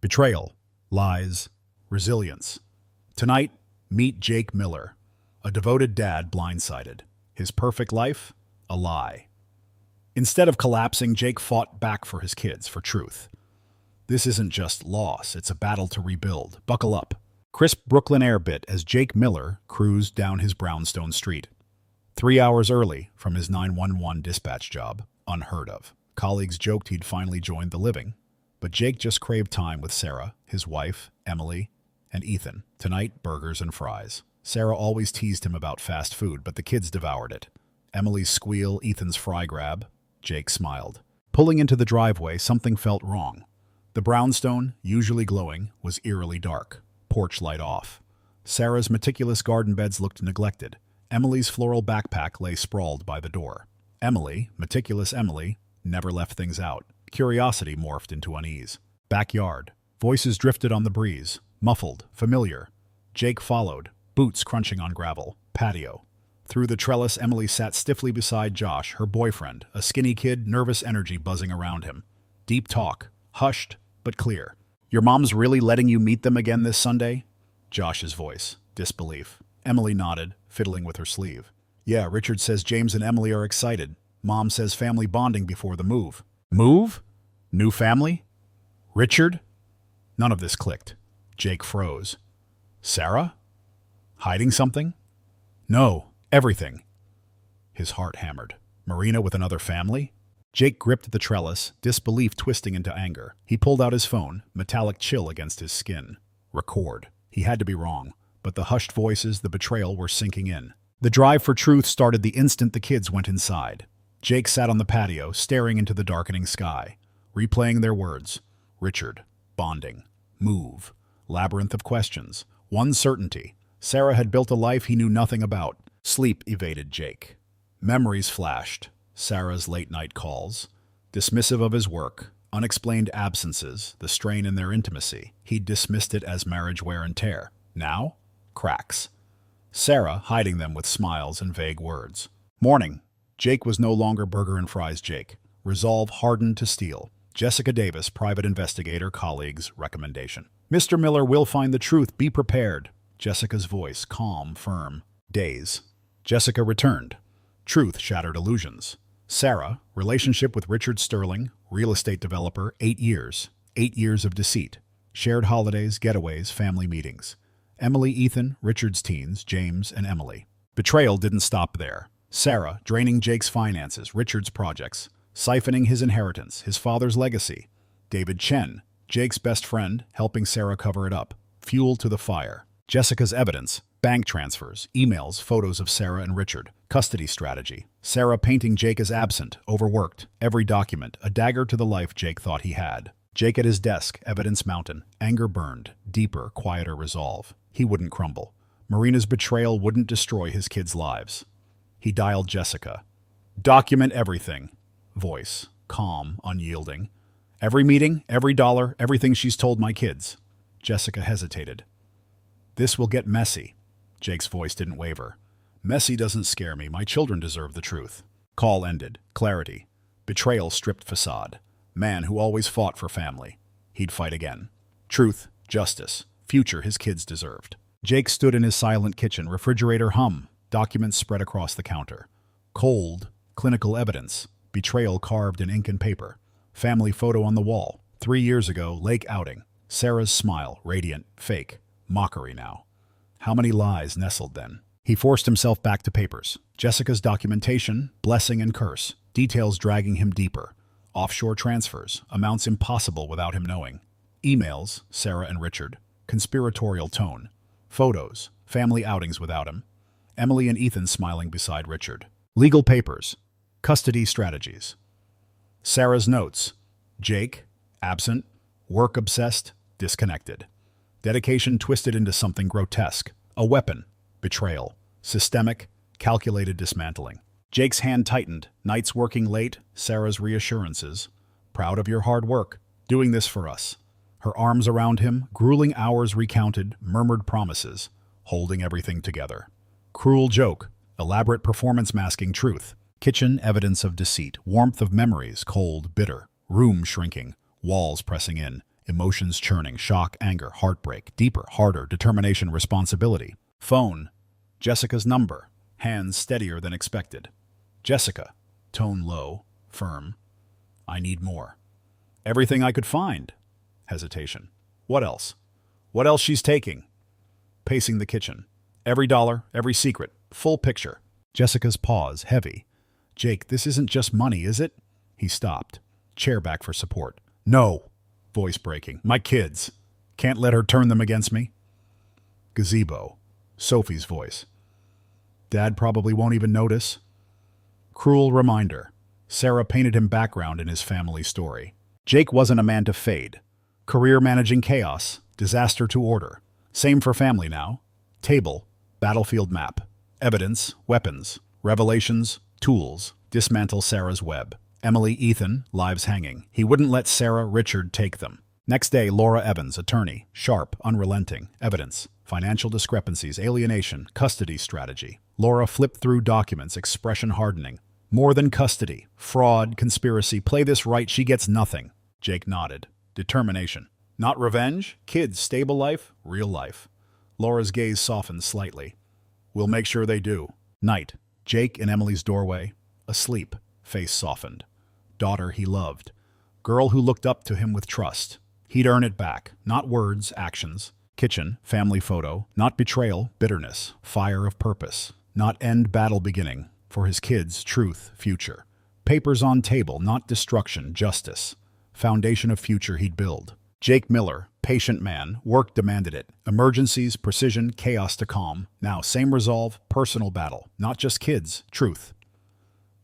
Betrayal, lies, resilience. Tonight, meet Jake Miller, a devoted dad blindsided. His perfect life, a lie. Instead of collapsing, Jake fought back for his kids, for truth. This isn't just loss, it's a battle to rebuild. Buckle up. Crisp Brooklyn air bit as Jake Miller cruised down his brownstone street. 3 hours early from his 911 dispatch job, unheard of. Colleagues joked he'd finally joined the living, but Jake just craved time with Sarah, his wife, Emily, and Ethan. Tonight, burgers and fries. Sarah always teased him about fast food, but the kids devoured it. Emily's squeal, Ethan's fry grab. Jake smiled. Pulling into the driveway, something felt wrong. The brownstone, usually glowing, was eerily dark. Porch light off. Sarah's meticulous garden beds looked neglected. Emily's floral backpack lay sprawled by the door. Emily, meticulous Emily, never left things out. Curiosity morphed into unease. Backyard. Voices drifted on the breeze. Muffled, familiar. Jake followed, boots crunching on gravel. Patio. Through the trellis, Emily sat stiffly beside Josh, her boyfriend, a skinny kid, nervous energy buzzing around him. Deep talk. Hushed, but clear. Your mom's really letting you meet them again this Sunday? Josh's voice. Disbelief. Emily nodded, fiddling with her sleeve. Yeah, Richard says James and Emily are excited. Mom says family bonding before the move. Move? New family? Richard? None of this clicked. Jake froze. Sarah? Hiding something? No, everything. His heart hammered. Marina with another family? Jake gripped the trellis, disbelief twisting into anger. He pulled out his phone, metallic chill against his skin. Record. He had to be wrong, but the hushed voices, the betrayal were sinking in. The drive for truth started the instant the kids went inside. Jake sat on the patio, staring into the darkening sky, replaying their words. Richard. Bonding. Move. Labyrinth of questions. One certainty. Sarah had built a life he knew nothing about. Sleep evaded Jake. Memories flashed. Sarah's late-night calls. Dismissive of his work. Unexplained absences. The strain in their intimacy. He'd dismissed it as marriage wear and tear. Now? Cracks. Sarah hiding them with smiles and vague words. Morning. Jake was no longer burger and fries Jake. Resolve hardened to steel. Jessica Davis, private investigator, colleagues, recommendation. Mr. Miller will find the truth. Be prepared. Jessica's voice, calm, firm. Days. Jessica returned. Truth shattered illusions. Sarah, relationship with Richard Sterling, real estate developer, 8 years. 8 years of deceit. Shared holidays, getaways, family meetings. Emily, Ethan, Richard's teens, James, and Emily. Betrayal didn't stop there. Sarah, draining Jake's finances, Richard's projects, siphoning his inheritance, his father's legacy. David Chen, Jake's best friend, helping Sarah cover it up. Fuel to the fire. Jessica's evidence, bank transfers, emails, photos of Sarah and Richard. Custody strategy. Sarah painting Jake as absent, overworked. Every document, a dagger to the life Jake thought he had. Jake at his desk, evidence mountain. Anger burned. Deeper, quieter resolve. He wouldn't crumble. Marina's betrayal wouldn't destroy his kids' lives. He dialed Jessica. Document everything. Voice. Calm, unyielding. Every meeting, every dollar, everything she's told my kids. Jessica hesitated. This will get messy. Jake's voice didn't waver. Messy doesn't scare me. My children deserve the truth. Call ended. Clarity. Betrayal stripped facade. Man who always fought for family. He'd fight again. Truth. Justice. Future his kids deserved. Jake stood in his silent kitchen, refrigerator hum. Documents spread across the counter. Cold. Clinical evidence. Betrayal carved in ink and paper. Family photo on the wall. 3 years ago, lake outing. Sarah's smile, radiant, fake. Mockery now. How many lies nestled then? He forced himself back to papers. Jessica's documentation, blessing and curse. Details dragging him deeper. Offshore transfers, amounts impossible without him knowing. Emails, Sarah and Richard. Conspiratorial tone. Photos, family outings without him. Emily and Ethan smiling beside Richard. Legal papers. Custody strategies. Sarah's notes. Jake, absent, work-obsessed, disconnected. Dedication twisted into something grotesque. A weapon. Betrayal. Systemic, calculated dismantling. Jake's hand tightened. Nights working late. Sarah's reassurances. Proud of your hard work. Doing this for us. Her arms around him. Grueling hours recounted. Murmured promises. Holding everything together. Cruel joke. Elaborate performance masking truth. Kitchen evidence of deceit. Warmth of memories. Cold, bitter. Room shrinking. Walls pressing in. Emotions churning, shock, anger, heartbreak, deeper, harder, determination, responsibility. Phone. Jessica's number. Hands steadier than expected. Jessica. Tone low, firm. I need more. Everything I could find. Hesitation. What else? What else she's taking? Pacing the kitchen. Every dollar, every secret, full picture. Jessica's pause, heavy. Jake, this isn't just money, is it? He stopped. Chair back for support. No. Voice breaking. My kids. Can't let her turn them against me. Gazebo. Sophie's voice. Dad probably won't even notice. Cruel reminder. Sarah painted him background in his family story. Jake wasn't a man to fade. Career managing chaos. Disaster to order. Same for family now. Table. Battlefield map. Evidence. Weapons. Revelations. Tools. Dismantle Sarah's web. Emily, Ethan, lives hanging. He wouldn't let Sarah, Richard take them. Next day, Laura Evans, attorney. Sharp, unrelenting. Evidence. Financial discrepancies, alienation, custody strategy. Laura flipped through documents, expression hardening. More than custody. Fraud, conspiracy. Play this right, she gets nothing. Jake nodded. Determination. Not revenge. Kids, stable life, real life. Laura's gaze softened slightly. We'll make sure they do. Night. Jake in Emily's doorway. Asleep. Face softened. Daughter he loved. Girl who looked up to him with trust. He'd earn it back. Not words, actions. Kitchen, family photo. Not betrayal, bitterness. Fire of purpose. Not end, battle beginning. For his kids, truth, future. Papers on table, not destruction, justice. Foundation of future he'd build. Jake Miller, patient man, work demanded it. Emergencies, precision, chaos to calm. Now, same resolve, personal battle. Not just kids, truth.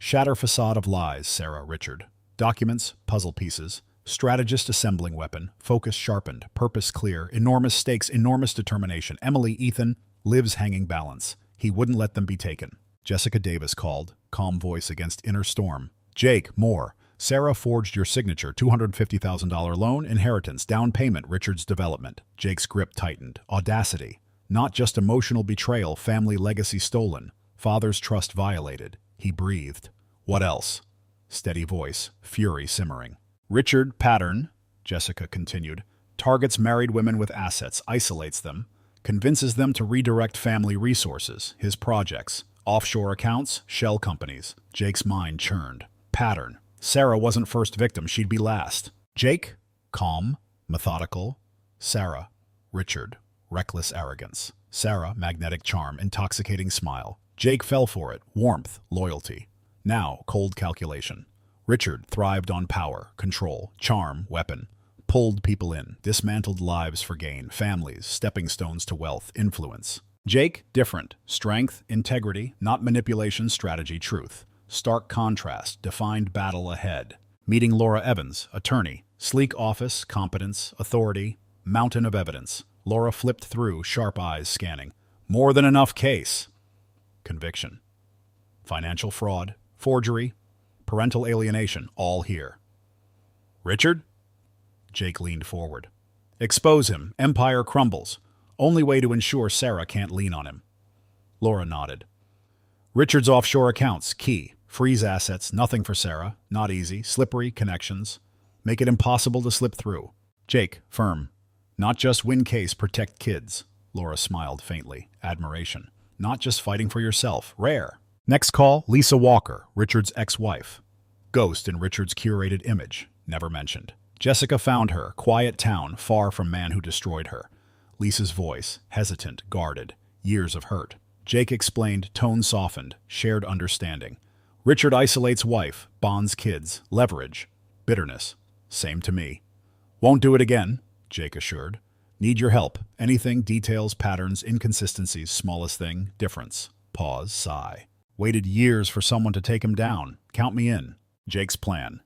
Shatter facade of lies, Sarah, Richard. Documents, puzzle pieces. Strategist assembling weapon. Focus sharpened. Purpose clear. Enormous stakes, enormous determination. Emily, Ethan, lives hanging balance. He wouldn't let them be taken. Jessica Davis called, calm voice against inner storm. Jake, more. Sarah forged your signature, $250,000 loan, inheritance, down payment, Richard's development. Jake's grip tightened. Audacity. Not just emotional betrayal, family legacy stolen. Father's trust violated. He breathed. What else? Steady voice, fury simmering. Richard, pattern, Jessica continued, targets married women with assets, isolates them, convinces them to redirect family resources, his projects, offshore accounts, shell companies. Jake's mind churned. Pattern. Sarah wasn't first victim, she'd be last. Jake, calm, methodical. Sarah, Richard, reckless arrogance. Sarah, magnetic charm, intoxicating smile. Jake fell for it, warmth, loyalty. Now, cold calculation. Richard thrived on power, control, charm, weapon. Pulled people in, dismantled lives for gain, families, stepping stones to wealth, influence. Jake, different. Strength, integrity, not manipulation, strategy, truth. Stark contrast, defined battle ahead. Meeting Laura Evans, attorney. Sleek office, competence, authority, mountain of evidence. Laura flipped through, sharp eyes scanning. More than enough case. Conviction. Financial fraud, forgery, parental alienation, all here. Richard? Jake leaned forward. Expose him. Empire crumbles. Only way to ensure Sarah can't lean on him. Laura nodded. Richard's offshore accounts, key. Freeze assets, nothing for Sarah. Not easy. Slippery connections. Make it impossible to slip through. Jake, firm. Not just win case, protect kids. Laura smiled faintly. Admiration. Not just fighting for yourself. Rare. Next call, Lisa Walker, Richard's ex-wife. Ghost in Richard's curated image. Never mentioned. Jessica found her, quiet town, far from man who destroyed her. Lisa's voice, hesitant, guarded. Years of hurt. Jake explained, tone softened, shared understanding. Richard isolates wife, bonds kids, leverage. Bitterness. Same to me. Won't do it again, Jake assured. Need your help. Anything, details, patterns, inconsistencies, smallest thing, difference. Pause, sigh. Waited years for someone to take him down. Count me in. Jake's plan.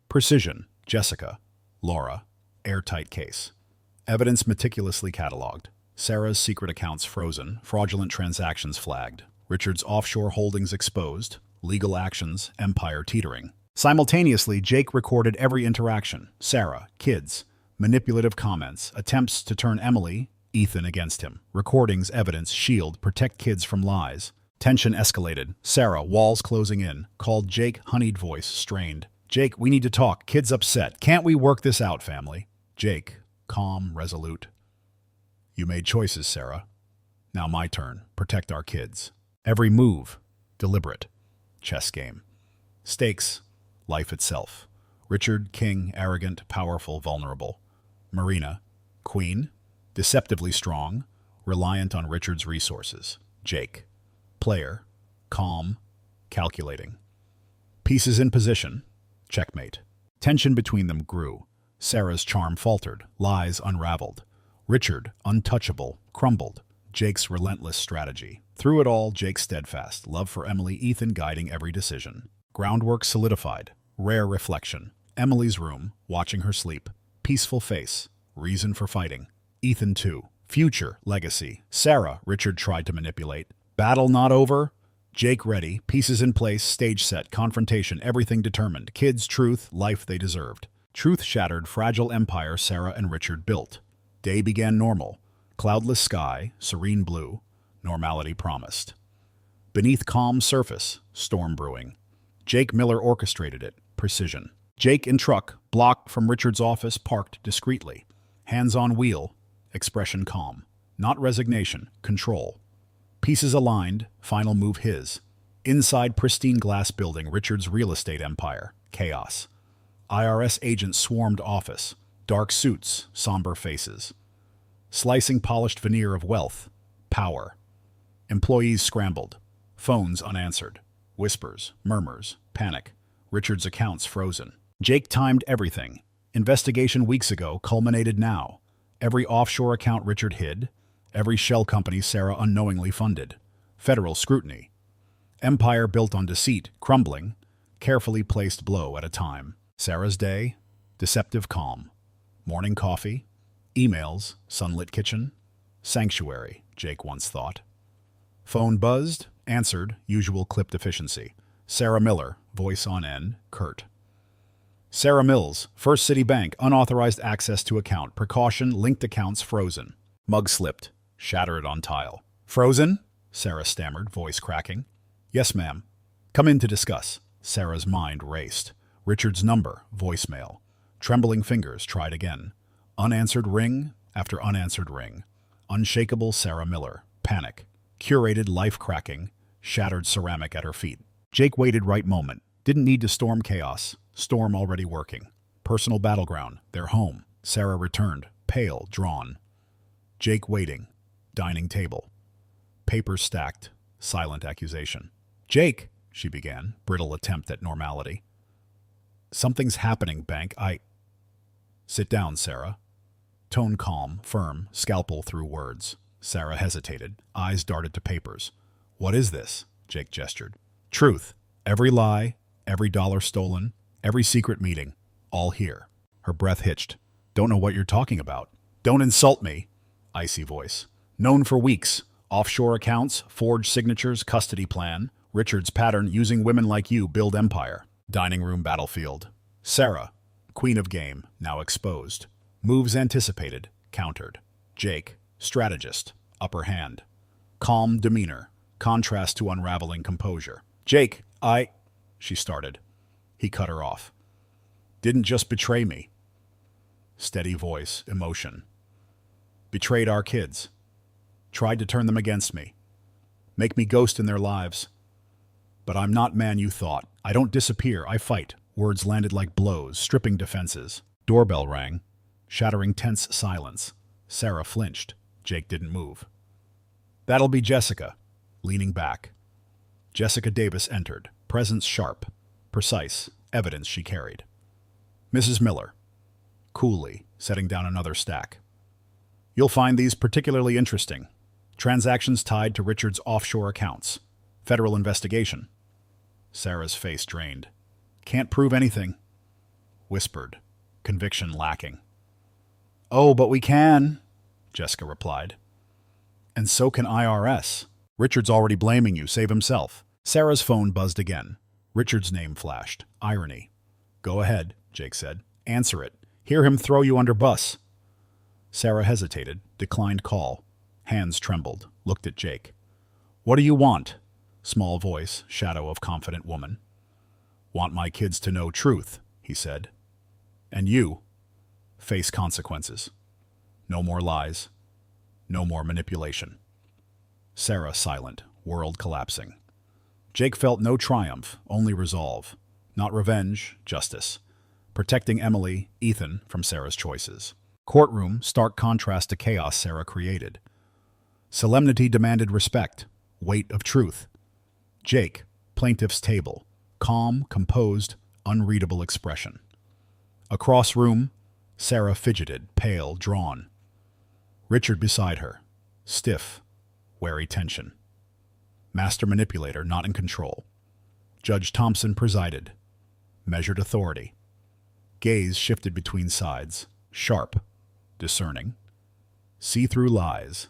Precision. Jessica. Laura. Airtight case. Evidence meticulously catalogued. Sarah's secret accounts frozen. Fraudulent transactions flagged. Richard's offshore holdings exposed. Legal actions. Empire teetering. Simultaneously, Jake recorded every interaction. Sarah. Kids. Manipulative comments. Attempts to turn Emily, Ethan against him. Recordings, evidence, shield, protect kids from lies. Tension escalated. Sarah, walls closing in. Called Jake, honeyed voice, strained. Jake, we need to talk. Kids upset. Can't we work this out, family? Jake, calm, resolute. You made choices, Sarah. Now my turn. Protect our kids. Every move, deliberate. Chess game. Stakes, life itself. Richard, king, arrogant, powerful, vulnerable. Marina, queen, deceptively strong, reliant on Richard's resources. Jake, player, calm, calculating. Pieces in position, checkmate. Tension between them grew. Sarah's charm faltered, lies unraveled. Richard, untouchable, crumbled. Jake's relentless strategy. Through it all, Jake's steadfast, love for Emily, Ethan guiding every decision. Groundwork solidified, rare reflection. Emily's room, watching her sleep. Peaceful face, reason for fighting. Ethan too. Future, legacy. Sarah, Richard tried to manipulate. Battle not over. Jake ready, pieces in place, stage set, confrontation, everything determined. Kids, truth, life they deserved. Truth shattered, fragile empire Sarah and Richard built. Day began normal. Cloudless sky, serene blue. Normality promised. Beneath calm surface, storm brewing. Jake Miller orchestrated it, precision. Jake in truck, block from Richard's office, parked discreetly. Hands on wheel, expression calm. Not resignation, control. Pieces aligned, final move his. Inside pristine glass building, Richard's real estate empire. Chaos. IRS agents swarmed office. Dark suits, somber faces. Slicing polished veneer of wealth. Power. Employees scrambled. Phones unanswered. Whispers, murmurs, panic. Richard's accounts frozen. Jake timed everything. Investigation weeks ago culminated now. Every offshore account Richard hid. Every shell company Sarah unknowingly funded. Federal scrutiny. Empire built on deceit, crumbling. Carefully placed blow at a time. Sarah's day, deceptive calm. Morning coffee, emails, sunlit kitchen. Sanctuary, Jake once thought. Phone buzzed, answered, usual clipped efficiency. Sarah Miller, voice on end, curt. Sarah Mills, First City Bank, unauthorized access to account, precaution, linked accounts frozen. Mug slipped, shattered on tile. Frozen? Sarah stammered, voice cracking. Yes, ma'am. Come in to discuss. Sarah's mind raced. Richard's number, voicemail. Trembling fingers tried again. Unanswered ring after unanswered ring. Unshakable Sarah Miller. Panic. Curated life cracking. Shattered ceramic at her feet. Jake waited right moment. Didn't need to storm chaos. Storm already working. Personal battleground. Their home. Sarah returned. Pale, drawn. Jake waiting. Dining table. Papers stacked. Silent accusation. Jake, she began. Brittle attempt at normality. Something's happening, Bank. Sit down, Sarah. Tone calm, firm, scalpel through words. Sarah hesitated. Eyes darted to papers. What is this? Jake gestured. Truth. Every lie, every dollar stolen, every secret meeting. All here. Her breath hitched. Don't know what you're talking about. Don't insult me. Icy voice. Known for weeks. Offshore accounts, forged signatures, custody plan. Richard's pattern using women like you build empire. Dining room battlefield. Sarah, queen of game, now exposed. Moves anticipated, countered. Jake, strategist, upper hand. Calm demeanor, contrast to unraveling composure. Jake, she started. He cut her off. Didn't just betray me. Steady voice, emotion. Betrayed our kids. Tried to turn them against me. Make me ghost in their lives. But I'm not man you thought. I don't disappear, I fight. Words landed like blows, stripping defenses. Doorbell rang, shattering tense silence. Sarah flinched. Jake didn't move. That'll be Jessica, leaning back. Jessica Davis entered, presence sharp, precise, evidence she carried. Mrs. Miller, coolly, setting down another stack. You'll find these particularly interesting. Transactions tied to Richard's offshore accounts. Federal investigation. Sarah's face drained. Can't prove anything. Whispered, conviction lacking. Oh, but we can, Jessica replied. And so can IRS. Richard's already blaming you, save himself. Sarah's phone buzzed again. Richard's name flashed. Irony. Go ahead, Jake said. Answer it. Hear him throw you under bus. Sarah hesitated, declined call. Hands trembled, looked at Jake. What do you want? Small voice, shadow of confident woman. Want my kids to know truth, he said. And you? Face consequences. No more lies. No more manipulation. Sarah silent, world collapsing. Jake felt no triumph, only resolve. Not revenge, justice. Protecting Emily, Ethan, from Sarah's choices. Courtroom, stark contrast to chaos Sarah created. Solemnity demanded respect, weight of truth. Jake, plaintiff's table, calm, composed, unreadable expression. Across room, Sarah fidgeted, pale, drawn. Richard beside her, stiff, wary tension. Master manipulator not in control. Judge Thompson presided, measured authority. Gaze shifted between sides, sharp, discerning. See-through lies.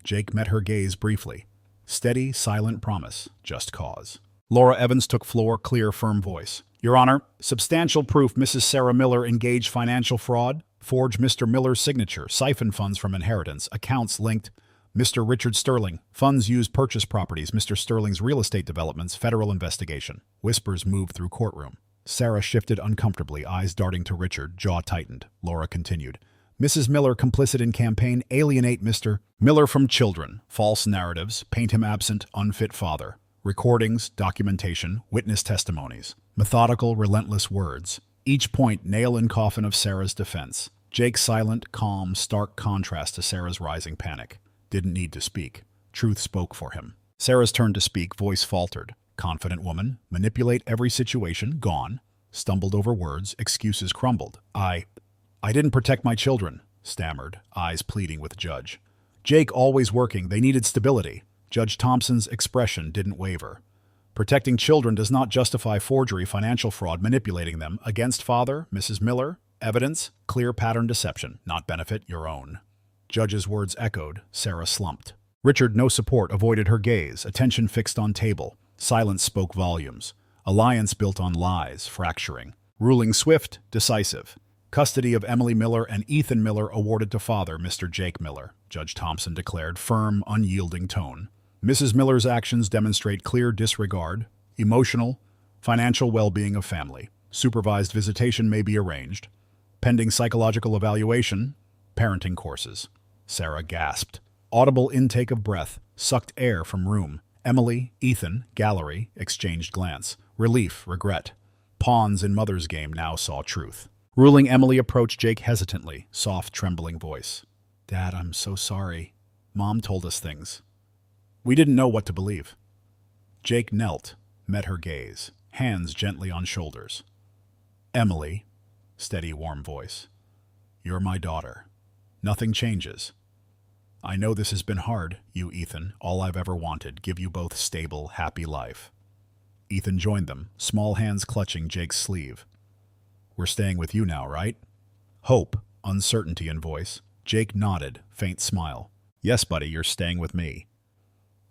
Jake met her gaze briefly. Steady, silent promise, just cause. Laura Evans took floor, clear, firm voice. Your Honor, substantial proof Mrs. Sarah Miller engaged financial fraud, forged Mr. Miller's signature, siphoned funds from inheritance, accounts linked Mr. Richard Sterling, funds used purchase properties, Mr. Sterling's real estate developments, federal investigation. Whispers moved through courtroom. Sarah shifted uncomfortably, eyes darting to Richard, jaw tightened. Laura continued. Mrs. Miller complicit in campaign, alienate Mr. Miller from children, false narratives, paint him absent, unfit father. Recordings, documentation, witness testimonies. Methodical, relentless words. Each point nail in coffin of Sarah's defense. Jake silent, calm, stark contrast to Sarah's rising panic. Didn't need to speak. Truth spoke for him. Sarah's turn to speak, voice faltered. Confident woman, manipulate every situation, gone. Stumbled over words, excuses crumbled. I didn't protect my children, stammered, eyes pleading with Judge. Jake always working, they needed stability. Judge Thompson's expression didn't waver. Protecting children does not justify forgery, financial fraud, manipulating them. Against father, Mrs. Miller, evidence, clear pattern deception, not benefit your own. Judge's words echoed, Sarah slumped. Richard, no support, avoided her gaze, attention fixed on table. Silence spoke volumes. Alliance built on lies, fracturing. Ruling swift, decisive. Custody of Emily Miller and Ethan Miller awarded to father, Mr. Jake Miller, Judge Thompson declared, firm, unyielding tone. Mrs. Miller's actions demonstrate clear disregard, emotional, financial well-being of family. Supervised visitation may be arranged. Pending psychological evaluation, parenting courses. Sarah gasped. Audible intake of breath, sucked air from room. Emily, Ethan, gallery, exchanged glance. Relief, regret. Pawns in mother's game now saw truth. Ruling Emily approached Jake hesitantly, soft, trembling voice. Dad, I'm so sorry. Mom told us things. We didn't know what to believe. Jake knelt, met her gaze, hands gently on shoulders. Emily, steady, warm voice. You're my daughter. Nothing changes. I know this has been hard, you, Ethan, all I've ever wanted, give you both stable, happy life. Ethan joined them, small hands clutching Jake's sleeve. We're staying with you now, right? Hope, uncertainty in voice. Jake nodded, faint smile. Yes, buddy, you're staying with me.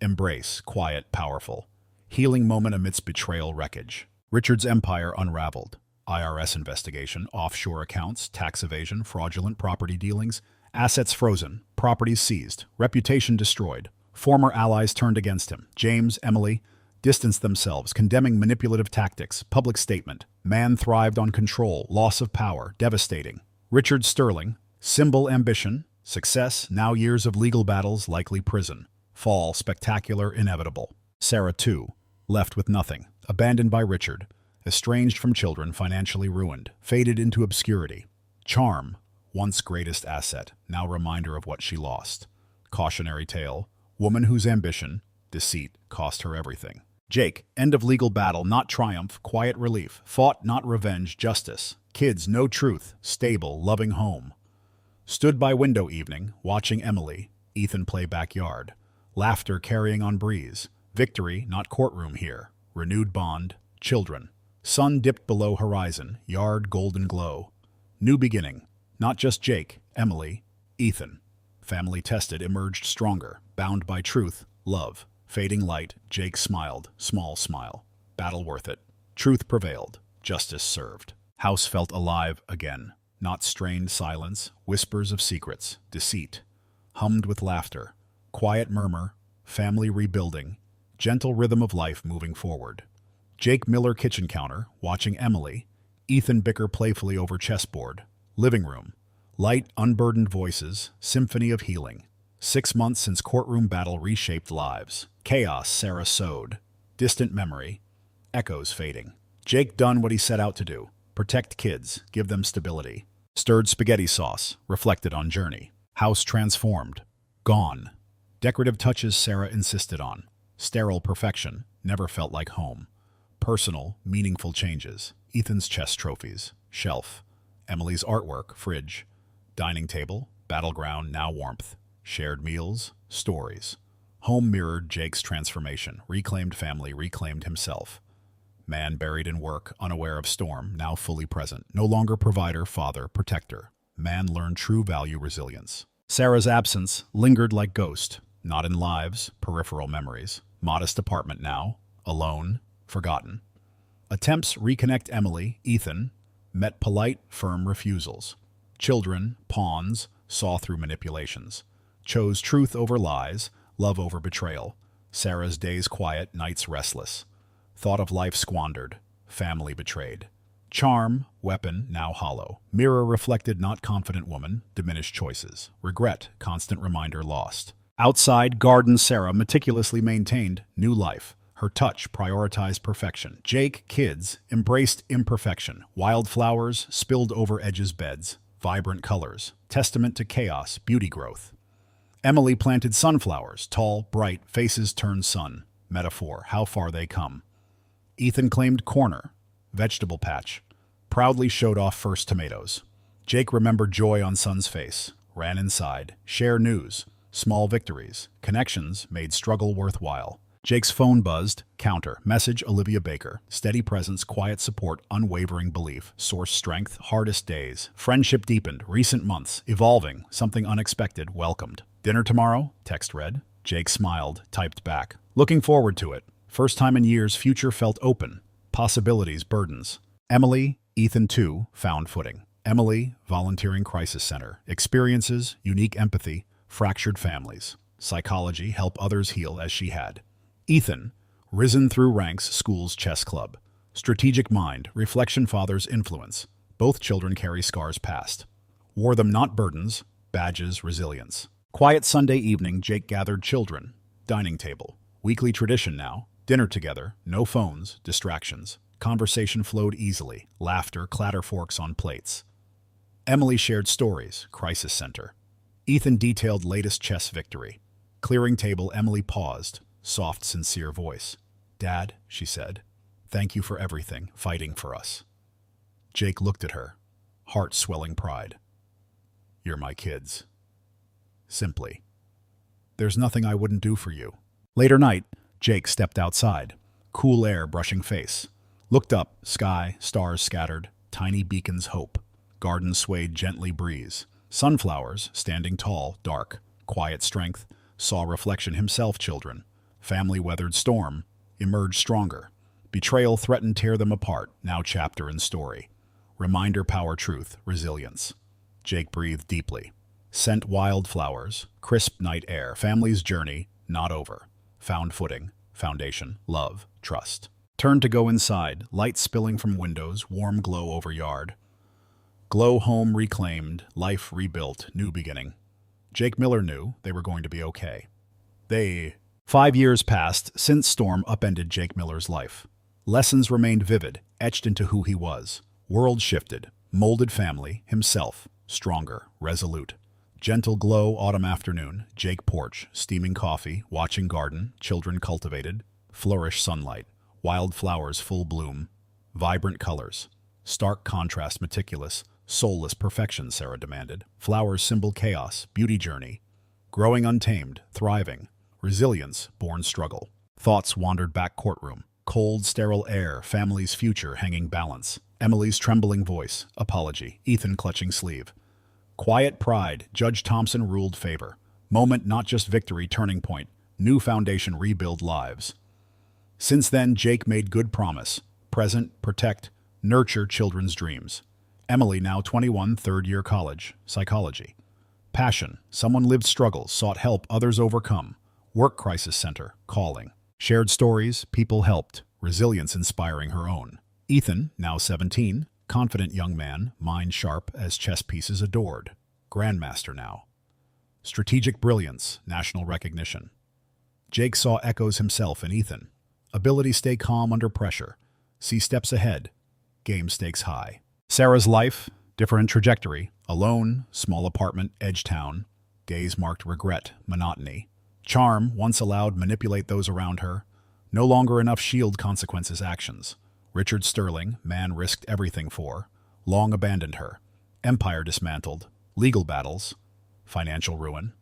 Embrace, quiet, powerful. Healing moment amidst betrayal wreckage. Richard's empire unraveled. IRS investigation, offshore accounts, tax evasion, fraudulent property dealings, assets frozen, properties seized, reputation destroyed. Former allies turned against him. James, Emily, distanced themselves, condemning manipulative tactics. Public statement. Man thrived on control, loss of power, devastating. Richard Sterling, symbol ambition, success, now years of legal battles, likely prison. Fall, spectacular, inevitable. Sarah, too, left with nothing, abandoned by Richard, estranged from children, financially ruined, faded into obscurity. Charm, once greatest asset, now reminder of what she lost. Cautionary tale, woman whose ambition, deceit, cost her everything. Jake, end of legal battle, not triumph, quiet relief. Fought, not revenge, justice. Kids, no truth, stable, loving home. Stood by window evening, watching Emily, Ethan play backyard. Laughter carrying on breeze. Victory, not courtroom here. Renewed bond, children. Sun dipped below horizon, yard golden glow. New beginning, not just Jake, Emily, Ethan. Family tested, emerged stronger, bound by truth, love. Fading light, Jake smiled, small smile. Battle worth it. Truth prevailed, justice served. House felt alive again. Not strained silence, whispers of secrets, deceit. Hummed with laughter. Quiet murmur, family rebuilding. Gentle rhythm of life moving forward. Jake Miller kitchen counter, watching Emily. Ethan bicker playfully over chessboard. Living room. Light, unburdened voices, symphony of healing. 6 months since courtroom battle reshaped lives. Chaos Sarah sowed. Distant memory. Echoes fading. Jake done what he set out to do. Protect kids, give them stability. Stirred spaghetti sauce, reflected on journey. House transformed. Gone. Decorative touches Sarah insisted on. Sterile perfection, never felt like home. Personal, meaningful changes. Ethan's chess trophies. Shelf. Emily's artwork, fridge. Dining table, battleground, now warmth. Shared meals, stories. Home mirrored Jake's transformation. Reclaimed family, reclaimed himself. Man buried in work, unaware of storm, now fully present. No longer provider, father, protector. Man learned true value resilience. Sarah's absence lingered like ghost. Not in lives, peripheral memories. Modest apartment now. Alone, forgotten. Attempts reconnect Emily, Ethan, met polite, firm refusals. Children, pawns, saw through manipulations. Chose truth over lies, love over betrayal. Sarah's days quiet, nights restless. Thought of life squandered, family betrayed. Charm, weapon, now hollow. Mirror reflected not confident woman, diminished choices. Regret, constant reminder lost. Outside, garden Sarah meticulously maintained new life. Her touch prioritized perfection. Jake, kids, embraced imperfection. Wildflowers spilled over edges beds. Vibrant colors, testament to chaos, beauty growth. Emily planted sunflowers, tall, bright, faces turned sun. Metaphor, how far they come. Ethan claimed corner, vegetable patch. Proudly showed off first tomatoes. Jake remembered joy on son's face. Ran inside. Share news. Small victories. Connections made struggle worthwhile. Jake's phone buzzed. Counter. Message Olivia Baker. Steady presence, quiet support, unwavering belief. Source strength, hardest days. Friendship deepened. Recent months. Evolving. Something unexpected. Welcomed. Dinner tomorrow? Text read. Jake smiled. Typed back. Looking forward to it. First time in years, future felt open. Possibilities, burdens. Emily, Ethan too, found footing. Emily, volunteering crisis center. Experiences, unique empathy, fractured families. Psychology, help others heal as she had. Ethan, risen through ranks, school's chess club. Strategic mind, reflection father's influence. Both children carry scars past. Wore them not burdens, badges, resilience. Quiet Sunday evening, Jake gathered children. Dining table. Weekly tradition now. Dinner together, no phones, distractions. Conversation flowed easily, laughter, clatter forks on plates. Emily shared stories, crisis center. Ethan detailed latest chess victory. Clearing table, Emily paused, soft, sincere voice. Dad, she said, thank you for everything, fighting for us. Jake looked at her, heart swelling pride. You're my kids. Simply. There's nothing I wouldn't do for you. Later night, Jake stepped outside, cool air brushing face. Looked up, sky, stars scattered, tiny beacons hope. Garden swayed gently breeze. Sunflowers, standing tall, dark, quiet strength, saw reflection himself children. Family weathered storm, emerged stronger. Betrayal threatened tear them apart, now chapter and story. Reminder power truth, resilience. Jake breathed deeply. Scent wildflowers, crisp night air, family's journey, not over. Found footing, foundation, love, trust. Turned to go inside, light spilling from windows, warm glow over yard. Glow home reclaimed, life rebuilt, new beginning. Jake Miller knew they were going to be okay. 5 years passed since storm upended Jake Miller's life. Lessons remained vivid, etched into who he was. World shifted, molded family, himself, stronger, resolute. Gentle glow autumn afternoon, Jake porch, steaming coffee, watching garden, children cultivated, flourish sunlight, wild flowers full bloom, vibrant colors, stark contrast meticulous, soulless perfection Sarah demanded, flowers symbol chaos, beauty journey, growing untamed, thriving, resilience, born struggle. Thoughts wandered back courtroom, cold sterile air, family's future hanging balance, Emily's trembling voice, apology, Ethan clutching sleeve. Quiet pride, Judge Thompson ruled favor. Moment not just victory, turning point. New foundation rebuild lives. Since then, Jake made good promise. Present, protect, nurture children's dreams. Emily, now 21, third-year college, psychology. Passion, someone lived struggles, sought help, others overcome. Work crisis center, calling. Shared stories, people helped, resilience inspiring her own. Ethan, now 17, confident young man, mind sharp as chess pieces adored. grandmaster now. Strategic brilliance, national recognition. Jake saw echoes himself in Ethan. Ability stay calm under pressure. See steps ahead. Game stakes high. Sarah's life, different trajectory. Alone, small apartment, edge town. Days marked regret, monotony. Charm, once allowed, manipulate those around her. No longer enough shield consequences actions. Richard Sterling, man risked everything for. Long abandoned her. Empire dismantled. Legal battles. Financial ruin.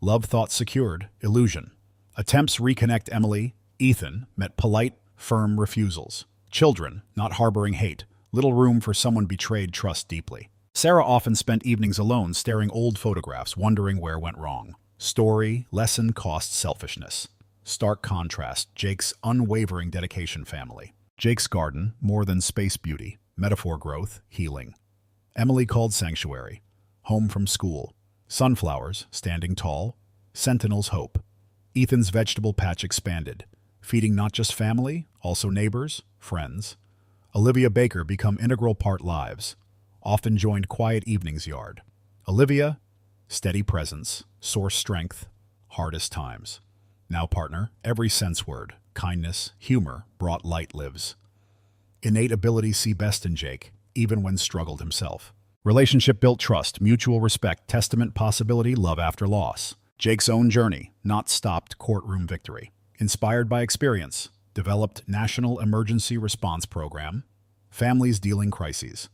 Love thoughts secured. Illusion. Attempts reconnect Emily. Ethan met polite, firm refusals. Children, not harboring hate. Little room for someone betrayed trust deeply. Sarah often spent evenings alone staring old photographs, wondering where went wrong. Story, lesson, cost, selfishness. Stark contrast, Jake's unwavering dedication family. Jake's garden, more than space beauty. Metaphor growth, healing. Emily called sanctuary. Home from school. Sunflowers, standing tall. Sentinel's hope. Ethan's vegetable patch expanded. Feeding not just family, also neighbors, friends. Olivia Baker become integral part lives. Often joined quiet evenings yard. Olivia, steady presence, source strength, hardest times. Now partner, every sense word, kindness, humor, brought light lives. Innate ability see best in Jake, even when struggled himself. Relationship built trust, mutual respect, testament possibility, love after loss. Jake's own journey, not stopped courtroom victory. Inspired by experience, developed National Emergency Response Program, families dealing crises.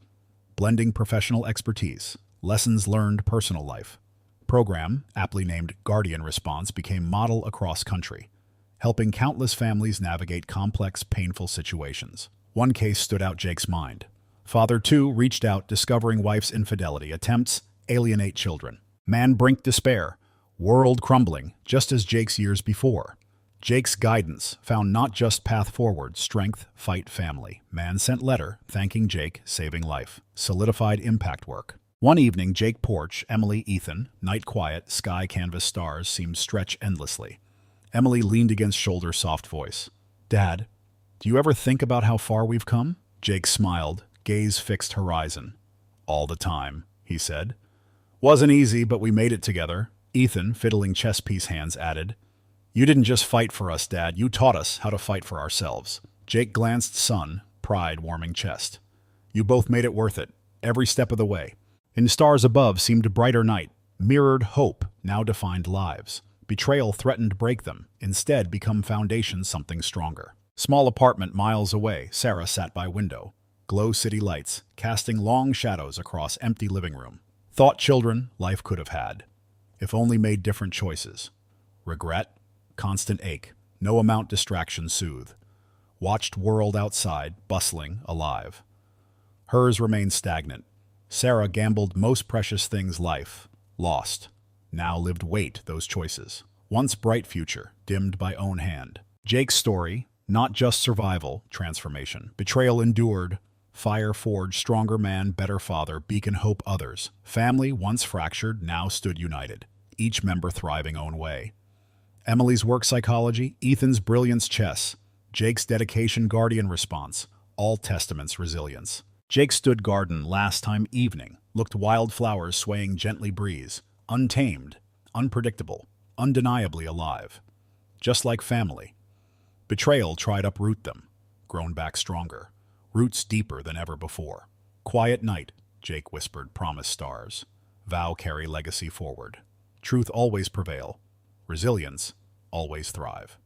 Blending professional expertise, lessons learned personal life. Program, aptly named Guardian Response, became model across country, helping countless families navigate complex, painful situations. One case stood out Jake's mind. Father, too, reached out, discovering wife's infidelity, attempts alienate children. Man brink despair, world crumbling, just as Jake's years before. Jake's guidance found not just path forward, strength, fight, family. Man sent letter, thanking Jake, saving life. Solidified impact work. One evening, Jake porch, Emily, Ethan, night quiet, sky canvas stars seemed stretch endlessly. Emily leaned against shoulder, soft voice. Dad, do you ever think about how far we've come? Jake smiled, gaze fixed horizon. All the time, he said. Wasn't easy, but we made it together. Ethan, fiddling chess piece hands, added. You didn't just fight for us, Dad. You taught us how to fight for ourselves. Jake glanced son, pride warming chest. You both made it worth it, every step of the way. In stars above seemed a brighter night, mirrored hope, now defined lives. Betrayal threatened to break them, instead become foundation something stronger. Small apartment miles away, Sarah sat by window. Glow city lights, casting long shadows across empty living room. Thought children life could have had, if only made different choices. Regret, constant ache, no amount distraction soothe. Watched world outside, bustling, alive. Hers remained stagnant. Sarah gambled most precious things life, lost. Now lived wait those choices. Once bright future, dimmed by own hand. Jake's story, not just survival, transformation. Betrayal endured, fire forged, stronger man, better father, beacon hope others. Family, once fractured, now stood united. Each member thriving own way. Emily's work psychology, Ethan's brilliance chess, Jake's dedication guardian response, all testaments resilience. Jake stood garden last time evening, looked wildflowers swaying gently breeze, untamed, unpredictable, undeniably alive. Just like family. Betrayal tried uproot them, grown back stronger, roots deeper than ever before. Quiet night, Jake whispered, promise stars. Vow carry legacy forward. Truth always prevail. Resilience, always thrive.